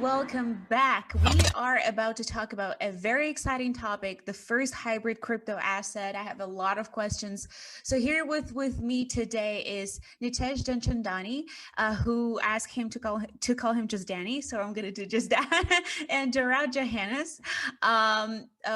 welcome back. We are about to talk about a very exciting topic, the first hybrid crypto asset. I have a lot of questions. So here with me today is Nitesh Danchandani, who asked him to call him just Danny. So I'm gonna do just that. And Gerard Johannes.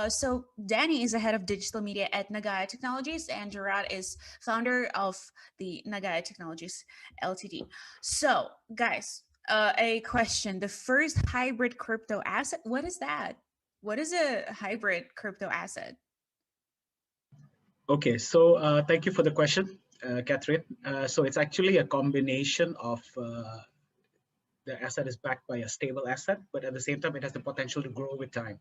So Danny is the head of digital media at NAGAYA Technologies, and Gerard is founder of the NAGAYA Technologies Ltd. So guys, a question. The first hybrid crypto asset, what is that? What is a hybrid crypto asset? Okay, so thank you for the question, Catherine. So it's actually a combination of the asset is backed by a stable asset, but at the same time, it has the potential to grow with time.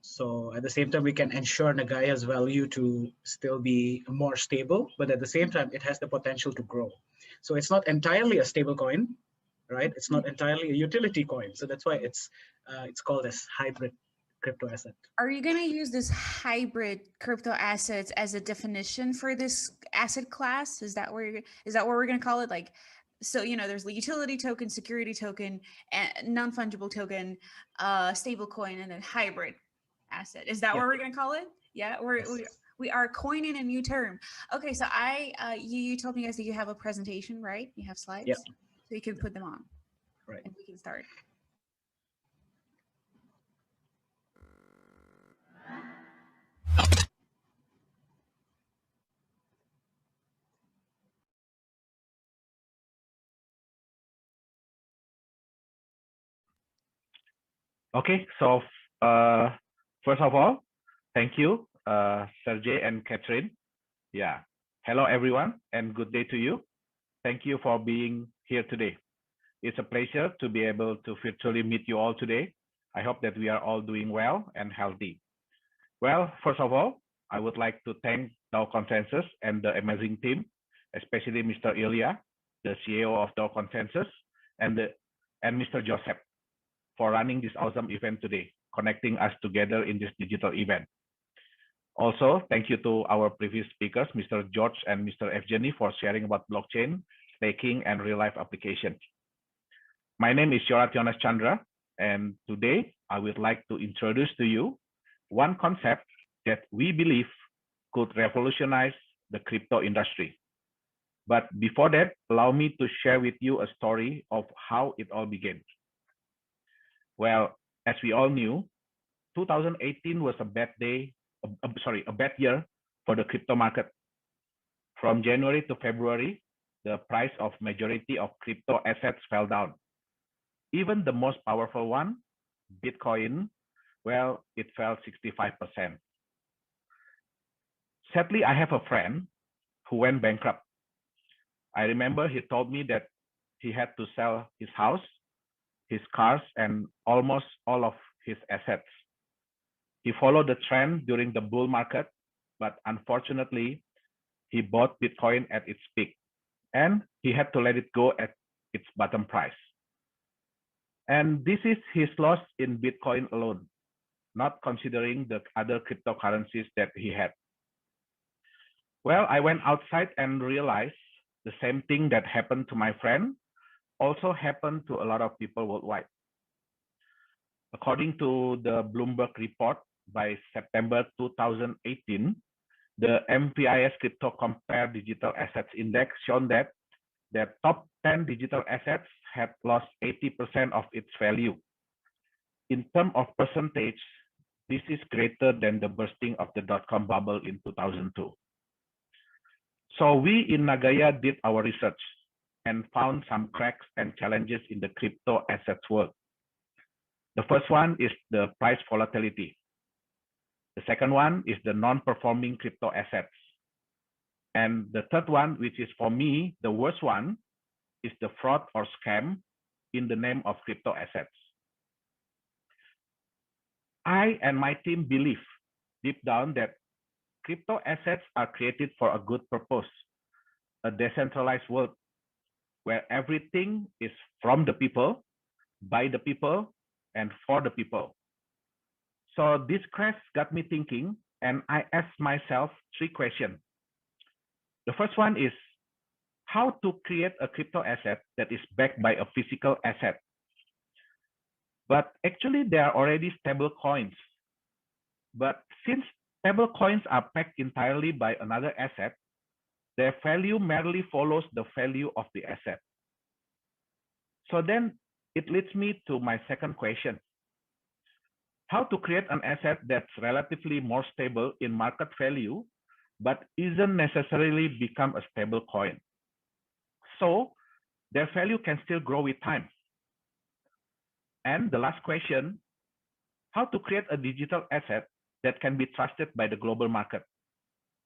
So at the same time, we can ensure Nagaya's value to still be more stable, but at the same time, it has the potential to grow. So it's not entirely a stable coin, right? It's not entirely a utility coin. So that's why it's called as hybrid crypto asset. Are you going to use this hybrid crypto assets as a definition for this asset class? Is that what we're going to call it? Like, so there's the utility token, security token, and non-fungible token, stable coin, and then hybrid asset. Is that Yeah. what we're going to call it? Yeah, Yes. we are coining a new term. Okay, so you told me guys that you have a presentation, right? You have slides, Yeah. so you can put them on, Right. and we can start. Okay, so first of all, thank you, Sergey and Catherine. Yeah, hello everyone, and good day to you. Thank you for being here today. It's a pleasure to be able to virtually meet you all today. I hope that we are all doing well and healthy. Well, first of all, I would like to thank Dow Consensus and the amazing team, especially Mr. Ilya, the CEO of Dow Consensus, and Mr. Joseph for running this awesome event today, connecting us together in this digital event. Also, thank you to our previous speakers, Mr. George and Mr. Evgeny, for sharing about blockchain, staking, and real-life applications. My name is Yorat Jonas Chandra, and today I would like to introduce to you one concept that we believe could revolutionize the crypto industry. But before that, allow me to share with you a story of how it all began. Well, as we all knew, 2018 was a bad year for the crypto market. From January to February, the price of majority of crypto assets fell down. Even the most powerful one, Bitcoin, well, it fell 65%. Sadly, I have a friend who went bankrupt. I remember he told me that he had to sell his house, his cars, and almost all of his assets. He followed the trend during the bull market, but unfortunately, he bought Bitcoin at its peak, and he had to let it go at its bottom price. And this is his loss in Bitcoin alone, not considering the other cryptocurrencies that he had. Well, I went outside and realized the same thing that happened to my friend also happened to a lot of people worldwide. According to the Bloomberg report, by September 2018, the MPIS Crypto Compare Digital Assets Index shown that the top 10 digital assets had lost 80% of its value. In terms of percentage, this is greater than the bursting of the dot-com bubble in 2002. So we in Nagaya did our research and found some cracks and challenges in the crypto assets world. The first one is the price volatility. The second one is the non-performing crypto assets. And the third one, which is for me, the worst one, is the fraud or scam in the name of crypto assets. I and my team believe deep down that crypto assets are created for a good purpose, a decentralized world where everything is from the people, by the people, and for the people. So this crash got me thinking, and I asked myself 3 questions. The first one is how to create a crypto asset that is backed by a physical asset. but actually they are already stable coins. But since stable coins are backed entirely by another asset, their value merely follows the value of the asset. So then it leads me to my second question. How to create an asset that's relatively more stable in market value, but isn't necessarily become a stable coin, so their value can still grow with time. And the last question, how to create a digital asset that can be trusted by the global market?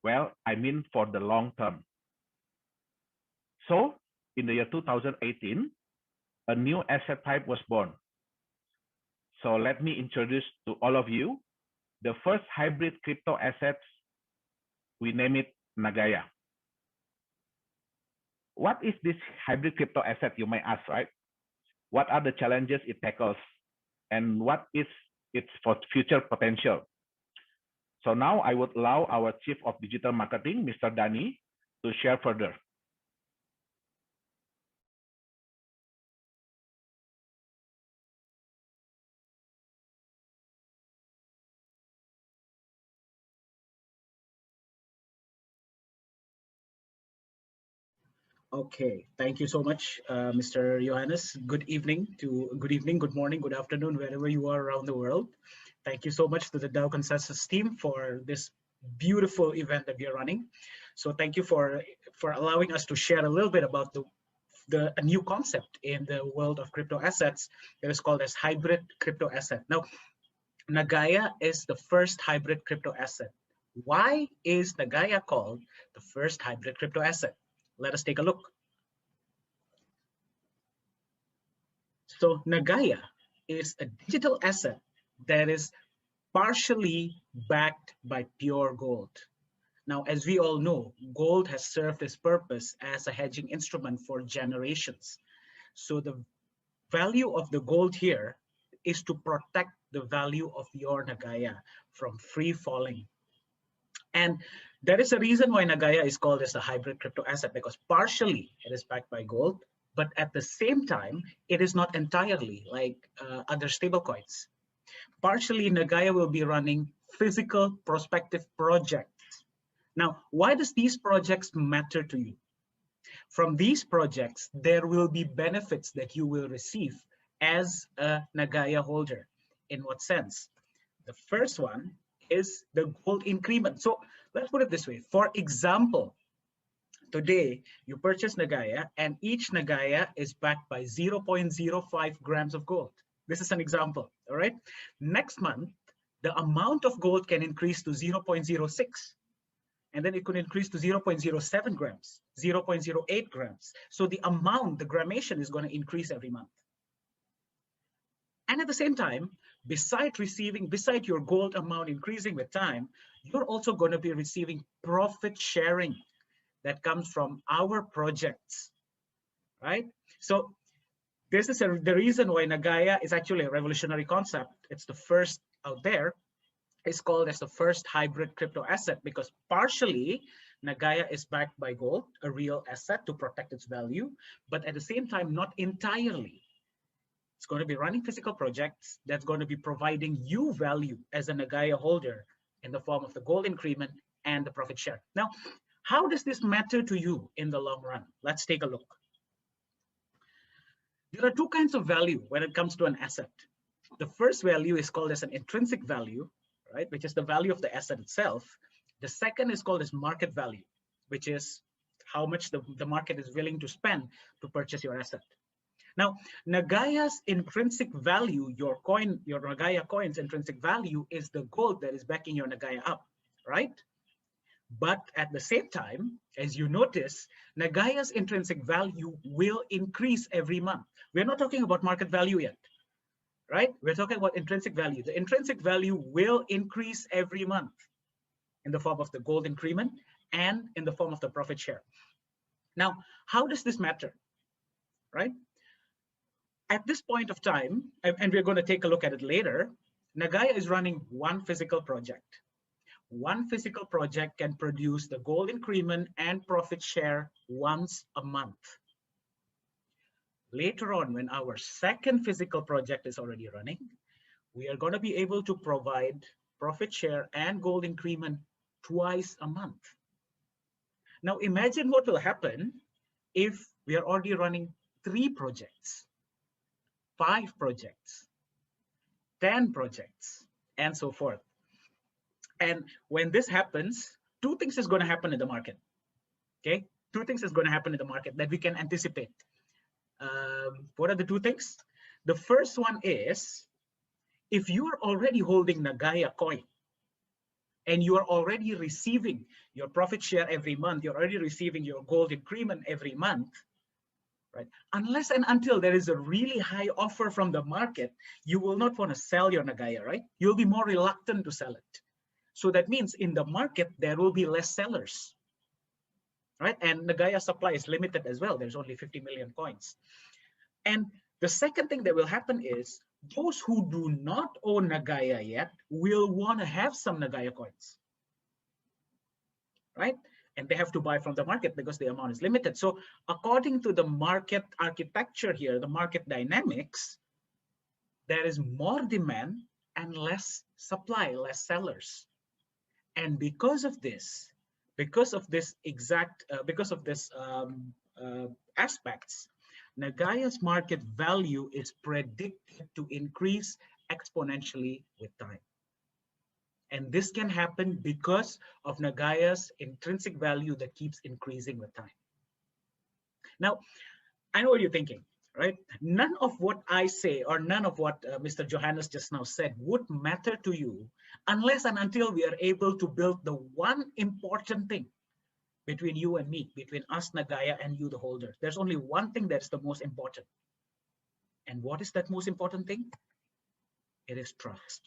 Well, I mean for the long term. So in the year 2018, a new asset type was born. So let me introduce to all of you the first hybrid crypto assets. We name it NAGAYA. What is this hybrid crypto asset, you may ask, right? What are the challenges it tackles? And what is its future potential? So now I would allow our Chief of Digital Marketing, Mr. Dani, to share further. Okay, thank you so much, Mr. Johannes. Good evening, good morning, good afternoon, wherever you are around the world. Thank you so much to the DAO Consensus team for this beautiful event that we are running. So thank you for allowing us to share a little bit about a new concept in the world of crypto assets that is called as hybrid crypto asset. Now, NAGAYA is the first hybrid crypto asset. Why is NAGAYA called the first hybrid crypto asset? Let us take a look. So NAGAYA is a digital asset that is partially backed by pure gold. Now, as we all know, gold has served its purpose as a hedging instrument for generations. So the value of the gold here is to protect the value of your NAGAYA from free falling. And that is the reason why NAGAYA is called as a hybrid crypto asset, because partially it is backed by gold, but at the same time, it is not entirely like other stablecoins. Partially, NAGAYA will be running physical prospective projects. Now, why does these projects matter to you? From these projects, there will be benefits that you will receive as a NAGAYA holder. In what sense? The first one is the gold increment. So let's put it this way. For example, today you purchase NAGAYA and each NAGAYA is backed by 0.05 grams of gold. This is an example, all right? Next month, the amount of gold can increase to 0.06. And then it could increase to 0.07 grams, 0.08 grams. So the amount, the grammation is going to increase every month. And at the same time, beside your gold amount increasing with time, you're also going to be receiving profit sharing that comes from our projects, right? So this is the reason why NAGAYA is actually a revolutionary concept. It's the first out there. It's called as the first hybrid crypto asset because partially NAGAYA is backed by gold, a real asset to protect its value, but at the same time, not entirely. It's going to be running physical projects that's going to be providing you value as a NAGAYA holder in the form of the gold increment and the profit share. Now, how does this matter to you in the long run? Let's take a look. There are two kinds of value when it comes to an asset. The first value is called as an intrinsic value, right, which is the value of the asset itself. The second is called as market value, which is how much the market is willing to spend to purchase your asset. Now, NAGAYA's intrinsic value, your NAGAYA coin's intrinsic value is the gold that is backing your NAGAYA up, right? But at the same time, as you notice, NAGAYA's intrinsic value will increase every month. We're not talking about market value yet, right? We're talking about intrinsic value. The intrinsic value will increase every month in the form of the gold increment and in the form of the profit share. Now, how does this matter, right? At this point of time, and we're going to take a look at it later, NAGAYA is running one physical project. One physical project can produce the gold increment and profit share once a month. later on, when our second physical project is already running, we are going to be able to provide profit share and gold increment twice a month. Now imagine what will happen if we are already running 3 projects, 5 projects, 10 projects, and so forth. And when this happens, 2 things is going to happen in the market. Okay, 2 things is going to happen in the market that we can anticipate. What are the 2 things? The first one is, if you are already holding Nagaya coin and you are already receiving your profit share every month, you're already receiving your gold increment every month, right? Unless and until there is a really high offer from the market, you will not want to sell your Nagaya, right? You'll be more reluctant to sell it. So that means in the market, there will be less sellers, right? And Nagaya supply is limited as well. There's only 50 million coins. And the second thing that will happen is those who do not own Nagaya yet will want to have some Nagaya coins, right? And they have to buy from the market because the amount is limited. So according to the market architecture here, the market dynamics, there is more demand and less supply, less sellers. And because of this aspects, Nagaya's market value is predicted to increase exponentially with time. And this can happen because of Nagaya's intrinsic value that keeps increasing with time. Now, I know what you're thinking, right? None of what I say or none of what Mr. Johannes just now said would matter to you unless and until we are able to build the one important thing between you and me, between us, Nagaya, and you, the holder. There's only one thing that's the most important. And what is that most important thing? It is trust.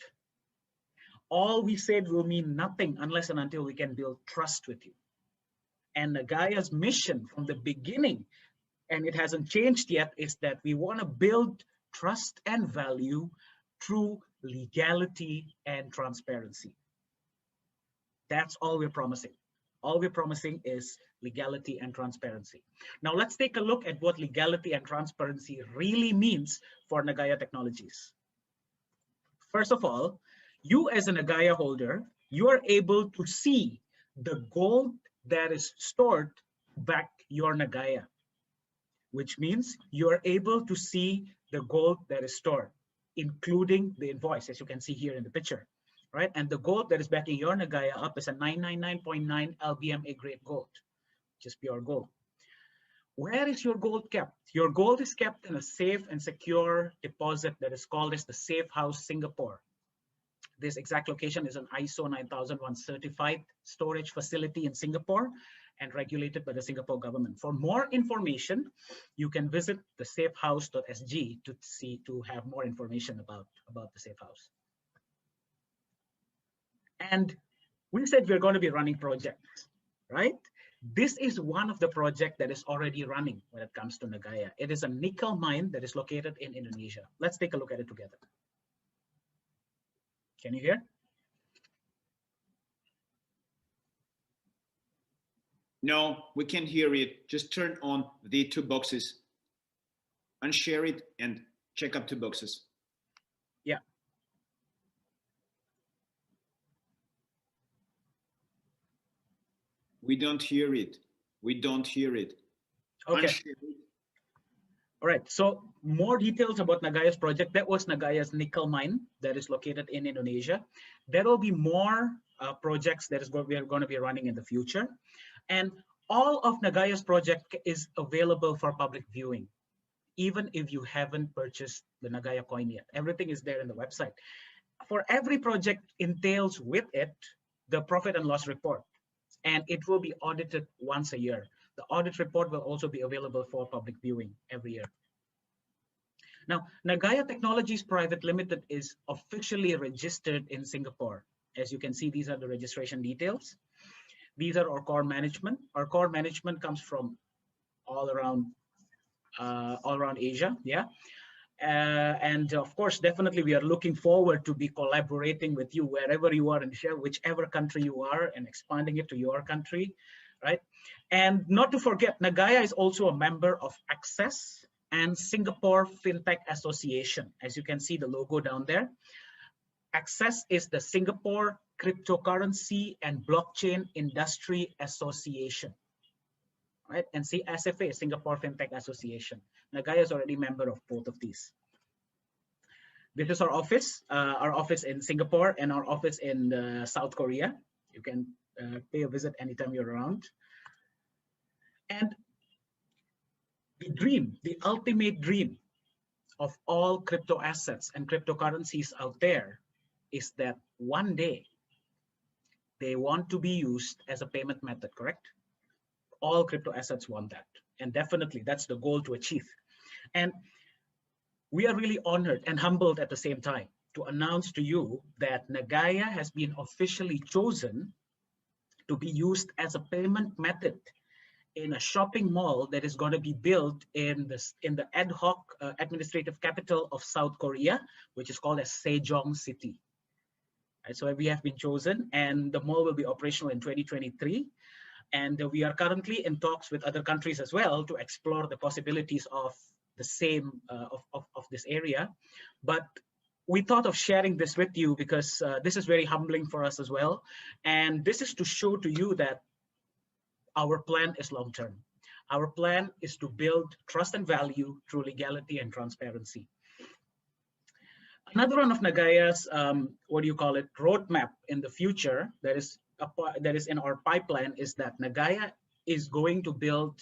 All we said will mean nothing unless and until we can build trust with you. And Nagaya's mission from the beginning, and it hasn't changed yet, is that we want to build trust and value through legality and transparency. That's all we're promising. All we're promising is legality and transparency. Now let's take a look at what legality and transparency really means for Nagaya Technologies. First of all, you as a Nagaya holder, you are able to see the gold that is stored back your Nagaya, which means you are able to see the gold that is stored, including the invoice, as you can see here in the picture, right? And the gold that is backing your Nagaya up is a 999.9 LBMA grade gold, which is pure gold. Where is your gold kept? Your gold is kept in a safe and secure deposit that is called as the Safe House Singapore. This exact location is an ISO 9001 certified storage facility in Singapore and regulated by the Singapore government. For more information, you can visit the safehouse.sg to have more information about the Safe House. And we said we're going to be running projects, right? This is one of the projects that is already running when it comes to Nagaya. It is a nickel mine that is located in Indonesia. Let's take a look at it together. Can you hear? No, we can't hear it. Just turn on the 2 boxes, unshare it, and check up 2 boxes. Yeah. We don't hear it. We don't hear it. Okay. Unshare it. All right, so more details about Nagaya's project. That was Nagaya's nickel mine that is located in Indonesia. There will be more projects that we are going to be running in the future. And all of Nagaya's project is available for public viewing, even if you haven't purchased the Nagaya coin yet. Everything is there in the website. For every project entails with it the profit and loss report, and it will be audited once a year. The audit report will also be available for public viewing every year. Now, Nagaya Technologies Private Limited is officially registered in Singapore. As you can see, these are the registration details. These are our core management. Our core management comes from all around Asia, yeah. And of course, definitely we are looking forward to be collaborating with you wherever you are and share whichever country you are and expanding it to your country, right? And not to forget, Nagaya is also a member of Access, and Singapore Fintech Association. As you can see the logo down there. Access is the Singapore Cryptocurrency and Blockchain Industry Association, right? And see SFA, Singapore Fintech Association. NAGAYA is already a member of both of these. This is our office in Singapore and our office in South Korea. You can pay a visit anytime you're around. And the dream, the ultimate dream of all crypto assets and cryptocurrencies out there is that one day they want to be used as a payment method, correct? All crypto assets want that. And definitely that's the goal to achieve. And we are really honored and humbled at the same time to announce to you that NAGAYA has been officially chosen to be used as a payment method in a shopping mall that is going to be built in the ad hoc administrative capital of South Korea, which is called as Sejong City. And so we have been chosen, and the mall will be operational in 2023. And we are currently in talks with other countries as well to explore the possibilities of the same of this area. But we thought of sharing this with you because this is very humbling for us as well. And this is to show to you that our plan is long-term. Our plan is to build trust and value through legality and transparency. Another one of NAGAYA's, roadmap in the future that is in our pipeline is that NAGAYA is going to build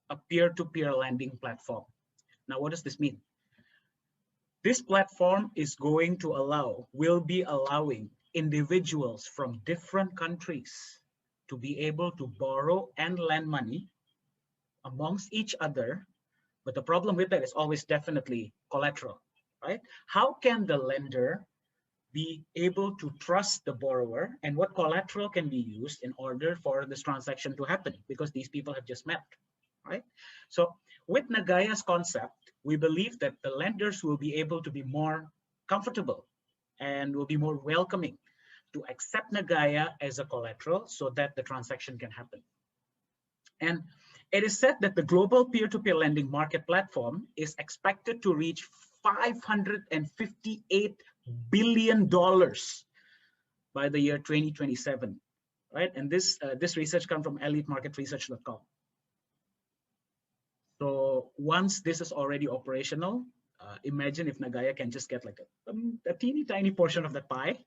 a peer-to-peer lending platform. Now, what does this mean? This platform is going to will be allowing individuals from different countries to be able to borrow and lend money amongst each other. But the problem with that is always definitely collateral, right? How can the lender be able to trust the borrower, and what collateral can be used in order for this transaction to happen? Because these people have just met, right? So with NAGAYA's concept, we believe that the lenders will be able to be more comfortable and will be more welcoming to accept NAGAYA as a collateral so that the transaction can happen. And it is said that the global peer-to-peer lending market platform is expected to reach $558 billion by the year 2027, right? And this research comes from elitemarketresearch.com. So once this is already operational, imagine if NAGAYA can just get like a teeny tiny portion of the pie,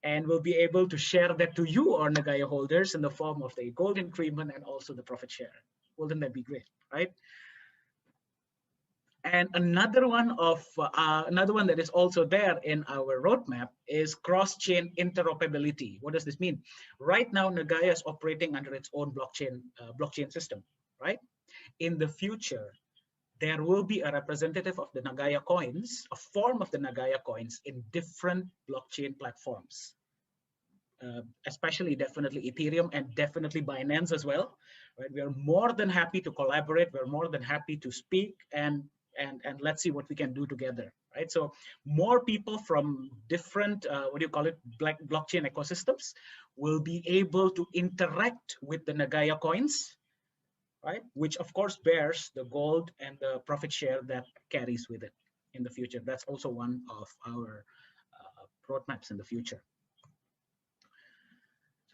and we'll be able to share that to you, our NAGAYA holders, in the form of the gold increment and also the profit share. Wouldn't that be great, right? And another one that is also there in our roadmap is cross-chain interoperability. What does this mean? Right now, NAGAYA is operating under its own blockchain system, right? In the future, there will be a representative of the NAGAYA coins, a form of the NAGAYA coins in different blockchain platforms, especially definitely Ethereum and definitely Binance as well. Right? We are more than happy to collaborate. We're more than happy to speak and let's see what we can do together, right? So more people from different, blockchain ecosystems will be able to interact with the NAGAYA coins, right? Which of course bears the gold and the profit share that carries with it in the future. That's also one of our roadmaps in the future.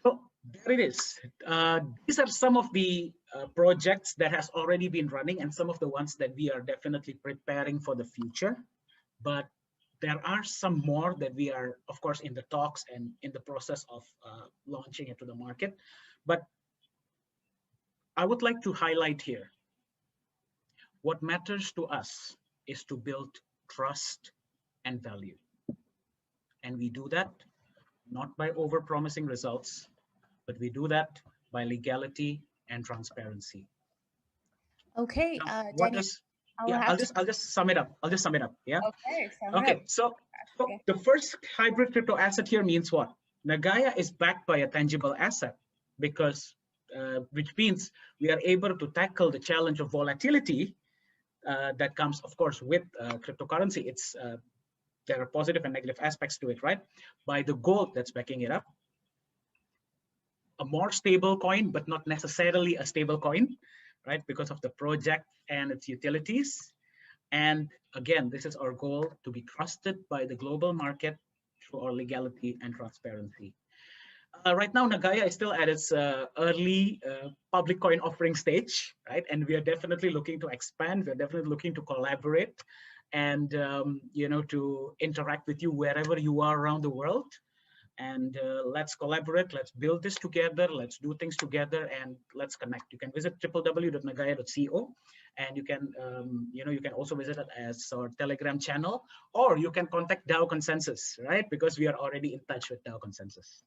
So there it is. These are some of the projects that has already been running and some of the ones that we are definitely preparing for the future. But there are some more that we are, of course, in the talks and in the process of launching it to the market. But I would like to highlight here, what matters to us is to build trust and value. And we do that not by over-promising results, but we do that by legality and transparency. Okay, Daniel, I'll just sum it up. Yeah. Okay. So the first hybrid crypto asset here means what? NAGAYA is backed by a tangible asset, because which means we are able to tackle the challenge of volatility that comes, of course, with cryptocurrency. There are positive and negative aspects to it, right? By the gold that's backing it up, a more stable coin, but not necessarily a stable coin, right? Because of the project and its utilities. And again, this is our goal, to be trusted by the global market through our legality and transparency. Right now, Nagaya is still at its early public coin offering stage, right? And we are definitely looking to expand. We're definitely looking to collaborate and, to interact with you wherever you are around the world. And let's collaborate, let's build this together, let's do things together, and let's connect. You can visit www.nagaya.co, and you can also visit it as our Telegram channel, or you can contact DAO Consensus, right? Because we are already in touch with DAO Consensus.